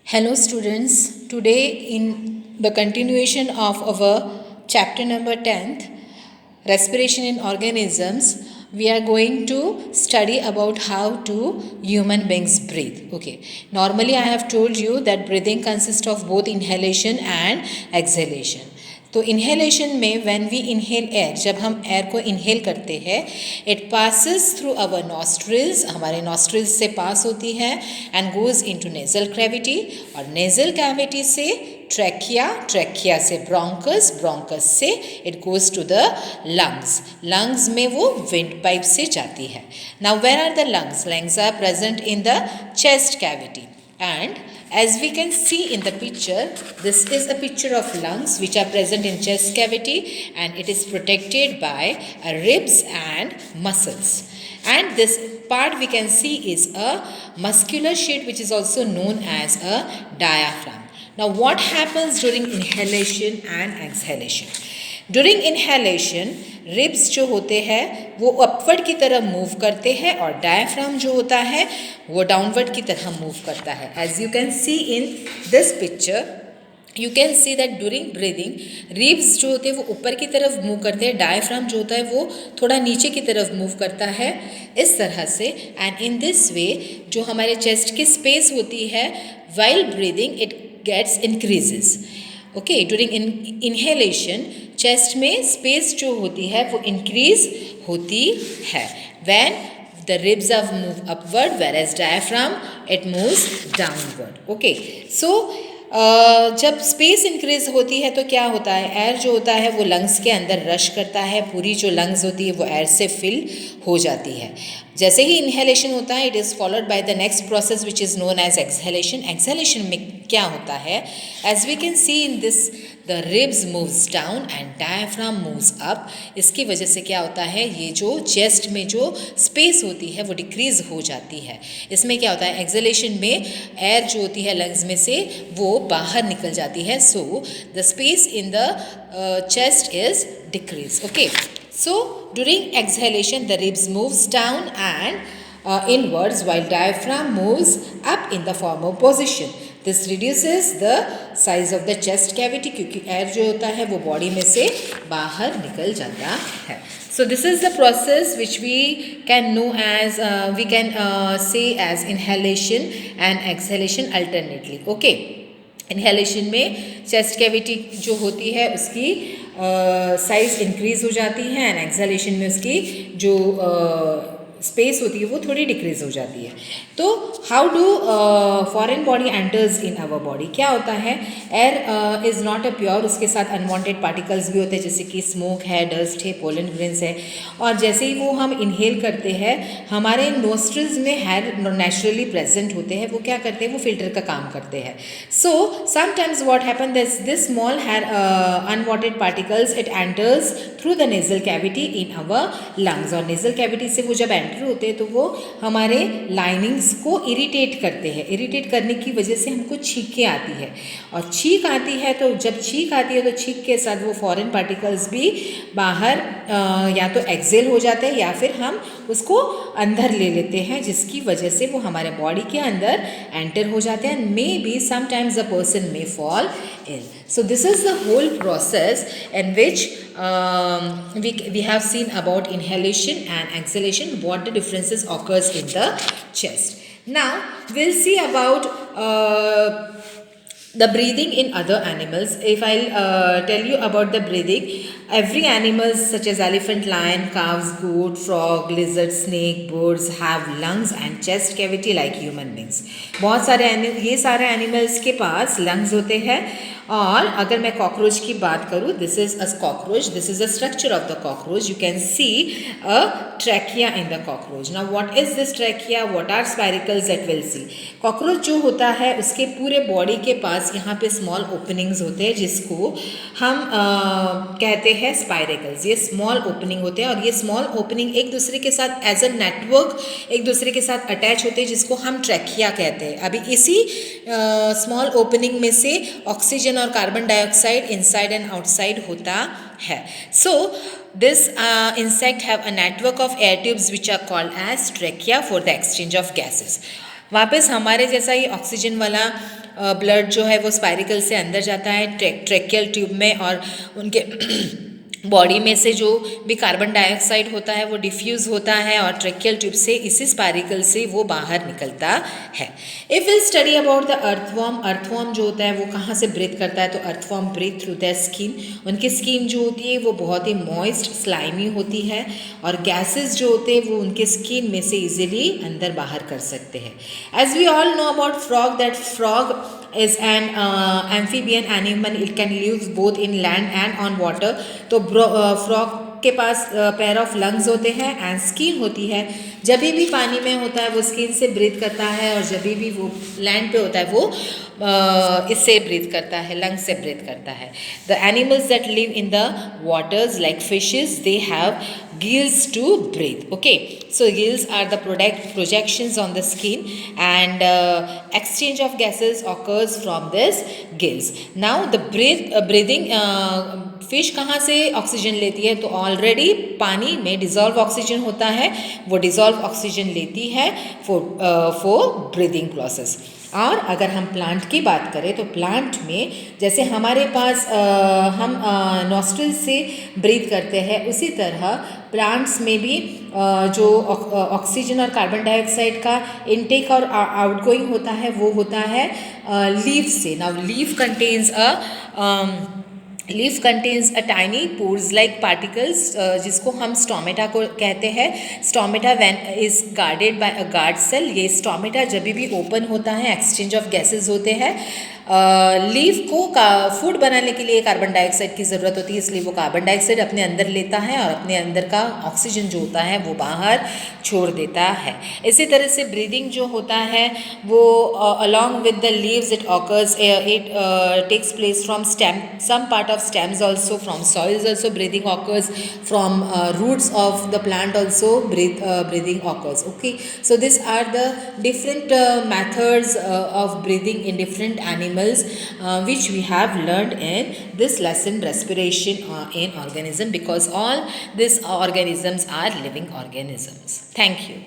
Hello students, today in the continuation of our chapter number 10th, respiration in organisms, we are going to study about how to human beings breathe. Okay, normally I have told you that breathing consists of both inhalation and exhalation. तो inhalation में when we inhale air, जब हम air को inhale करते हैं, it passes through our nostrils, हमारे nostrils से pass होती है and goes into nasal cavity, और नेजल कैविटी से ट्रैकिया, ट्रैकिया से ब्रोंकस, ब्रोंकस से it goes to the lungs, lungs में वो विंड पाइप से जाती है. Now where are the lungs? Lungs are present in the chest cavity. And as we can see in the picture, this is a picture of lungs which are present in chest cavity, and it is protected by ribs and muscles. And this part we can see is a muscular sheet which is also known as a diaphragm. Now what happens during inhalation and exhalation? During inhalation ribs जो होते हैं वो upward की तरह move करते हैं और diaphragm जो होता है वो डाउनवर्ड की तरह मूव करता है. As you can see in this picture, you can see that during breathing ribs जो होते हैं वो ऊपर की तरफ मूव करते हैं, डायफ्राम जो होता है वो थोड़ा नीचे की तरफ मूव करता है इस तरह से. एंड इन दिस वे जो हमारे चेस्ट की स्पेस होती है while breathing it gets increases. Okay, during inhalation chest में स्पेस जो होती है वो इंक्रीज होती है when the ribs are move upward, whereas diaphragm it moves downward. Okay, so जब स्पेस इंक्रीज होती है तो क्या होता है, एयर जो होता है वो लंग्स के अंदर रश करता है, पूरी जो लंग्स होती है वो एयर से फिल हो जाती है. जैसे ही इन्हेलेशन होता है it is followed by the next process which is known as exhalation. Exhalation में क्या होता है, as we can see in this the ribs moves down and diaphragm moves up. इसकी वजह से क्या होता है, ये जो चेस्ट में जो स्पेस होती है वो डिक्रीज हो जाती है. इसमें क्या होता है, एक्सहेलेशन में एयर जो होती है लंग्स में से वो बाहर निकल जाती है. So the space in the chest is decrease. Okay, so during exhalation the ribs moves down and inwards while diaphragm moves up in the former position. This reduces the size of the chest cavity क्योंकि air जो होता है वो body में से बाहर निकल जाता है. So this is the process which we can know as we can say as inhalation and exhalation alternately. Okay, inhalation में चेस्ट कैविटी जो होती है उसकी साइज़ इंक्रीज़ हो जाती है एंड एक्सहेलेशन में उसकी जो स्पेस होती है वो थोड़ी डिक्रीज हो जाती है. तो how do foreign body enters in our body? क्या होता है, air is not a pure, उसके साथ अनवांटेड पार्टिकल्स भी होते हैं जैसे कि स्मोक है, डस्ट है, पोलन ग्रेन्स है, और जैसे ही वो हम इनहेल करते हैं हमारे नोस्ट्रिल्स में हेयर नेचुरली प्रेजेंट होते हैं, वो क्या करते हैं, वो फिल्टर का काम करते हैं. So sometimes what happen, this small hair unwanted particles it enters through the nasal cavity in our lungs, और नेजल कैविटी से वो जब एंटर होते हैं तो वो हमारे लाइनिंग्स को इरिटेट करते हैं. इरिटेट करने की वजह से हमको छींकें आती है, और छींक आती है तो जब छींक आती है तो छींक के साथ वो फॉरेन पार्टिकल्स भी बाहर या तो एक्सेल हो जाते हैं या फिर हम उसको अंदर ले लेते हैं, जिसकी वजह से वो हमारे बॉडी के अंदर एंटर हो जाते हैं. May be sometimes the person may fall ill. So this is the whole process in which we have seen about inhalation and exhalation, what the differences occurs in the chest. Now we'll see about the breathing in other animals. If I'll tell you about the breathing, every animals such as elephant, lion, cows, goat, frog, lizard, snake, birds have lungs and chest cavity like human beings. बहुत सारे ये सारे animals के पास lungs होते हैं. और अगर मैं कॉकरोच की बात करूँ, this is a cockroach, this is a structure of the cockroach. You can see a trachea in the cockroach. Now what is this trachea, what are spiracles that will see. Cockroach जो होता है उसके पूरे body के पास यहाँ पे small openings होते हैं जिसको हम कहते हैं स्पाइरिकल्स. ये स्मॉल ओपनिंग होते हैं और ये स्मॉल ओपनिंग एक दूसरे के साथ एज अ नेटवर्क एक दूसरे के साथ अटैच होते हैं जिसको हम ट्रैकिया कहते हैं. अभी इसी स्मॉल ओपनिंग में से ऑक्सीजन और carbon dioxide inside and outside होता है. So this insect have a network of air tubes which are called as trachea for the exchange of gases. वापस हमारे जैसा ही ऑक्सीजन वाला ब्लड जो है वो स्पाइरिकल से अंदर जाता है ट्रेकियल ट्यूब में, और उनके बॉडी में से जो भी कार्बन डाइऑक्साइड होता है वो डिफ्यूज़ होता है और ट्रेकियल ट्यूब से इसी स्पाइरिकल से वो बाहर निकलता है। If will study about the earthworm, earthworm जो होता है वो कहाँ से ब्रीथ करता है, तो earthworm breathe through the skin. उनकी स्किन जो होती है वो बहुत ही मॉइस्ट स्लाइमी होती है और गैसेस जो होते हैं वो उनके स्किन में से इजीली अंदर बाहर कर सकते हैं। As we all know about frog, that frog is an amphibian animal. It can live both in land and on water. तो फ्रॉग के पास पेयर ऑफ लंग्स होते हैं एंड स्किन होती है। जब भी पानी में होता है वो स्किन से ब्रीथ करता है और जब भी वो लैंड पे होता है वो इससे ब्रीथ करता है, लंग से ब्रीथ करता है। The animals that live in the waters like fishes, they have gills to breathe. Okay, so gills are the projections on the skin, and exchange of gases occurs from this gills. Now the breathing fish कहाँ से oxygen लेती है, तो already पानी में dissolve oxygen होता है, वो डिज़ोल्व ऑक्सीजन लेती है फॉर ब्रीदिंग प्रोसेस। और अगर हम प्लांट की बात करें तो प्लांट में जैसे हमारे पास हम नॉस्ट्रिल से ब्रीथ करते हैं, उसी तरह प्लांट्स में भी जो ऑक्सीजन और कार्बन डाइऑक्साइड का इनटेक और आउटगोइंग होता है वो होता है लीफ से। Now leaf contains a tiny pores like particles, जिसको हम स्टोमेटा को कहते हैं। Stomata when is guarded by a guard cell, ये स्टोमेटा जब भी ओपन होता है एक्सचेंज ऑफ गैसेस होते हैं। लीफ को फूड बनाने के लिए कार्बन डाइऑक्साइड की ज़रूरत होती है, इसलिए वो कार्बन डाइऑक्साइड अपने अंदर लेता है और अपने अंदर का ऑक्सीजन जो होता है वो बाहर छोड़ देता है। इसी तरह से ब्रीदिंग जो होता है वो along with the leaves it occurs, it takes place from stem, some part of stems also, from soils also breathing occurs, from roots of the plant also breathing occurs. Okay, so these are the different methods of breathing in different animals which we have learned in this lesson, respiration in organism, because all these organisms are living organisms. Thank you.